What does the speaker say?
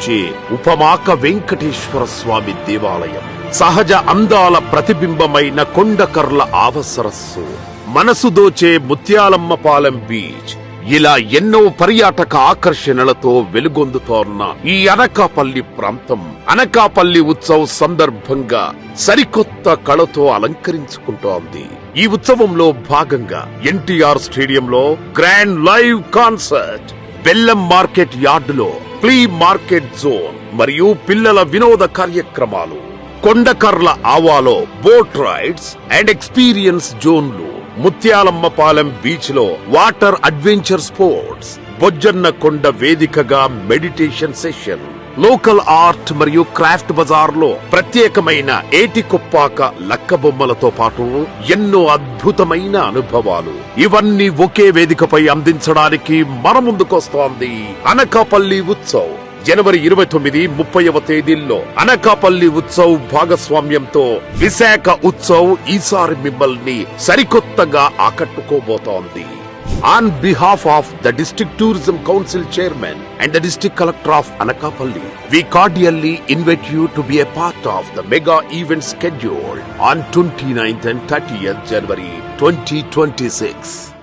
కనిపించే ఉపమాక వెంకటేశ్వర స్వామి దేవాలయం, సహజ అందాల ప్రతిబింబమైన కొండకర్ల ఆవసరస్సు, మనసు దోచే ముత్యాలమ్మపాలెం బీచ్, ఇలా ఎన్నో పర్యాటక ఆకర్షణలతో వెలుగొందుతోన్న ఈ అనకాపల్లి ప్రాంతం అనకాపల్లి ఉత్సవ్ సందర్భంగా సరికొత్త కళతో అలంకరించుకుంటోంది. ఈ ఉత్సవంలో భాగంగా ఎన్టీఆర్ స్టేడియంలో గ్రాండ్ లైవ్ కాన్సర్ట్, బెల్లం మార్కెట్ యార్డులో ఫ్లీ మార్కెట్ జోన్ మరియు పిల్లల వినోద కార్యక్రమాలు, కొండకర్ల ఆవాలో బోట్ రైడ్స్ అండ్ ఎక్స్పీరియన్స్ జోన్లు, ముత్యాలమ్మపాలెం బీచ్ లో water adventure sports, Bojjanna Konda వేదికగా మెడిటేషన్ సెషన్, లోకల్ ఆర్ట్ మరియు క్రాఫ్ట్ బజార్ లో ప్రత్యేకమైన ఏటికొప్పాక లక్క బొమ్మలతో పాటు ఎన్నో అద్భుతమైన అనుభవాలు, ఇవన్నీ ఒకే వేదికపై అందించడానికి మన ముందుకొస్తోంది అనకాపల్లి ఉత్సవ్. జనవరి 29, 30వ తేదీల్లో అనకాపల్లి ఉత్సవ్ భాగస్వామ్యంతో విశాఖ ఉత్సవ్ ఈసారి మిమ్మల్ని సరికొత్తగా ఆకట్టుకోబోతోంది. On behalf of the District Tourism Council Chairman and the District Collector of Anakapalli, we cordially invite you to be a part of the mega event scheduled on 29th and 30th January 2026.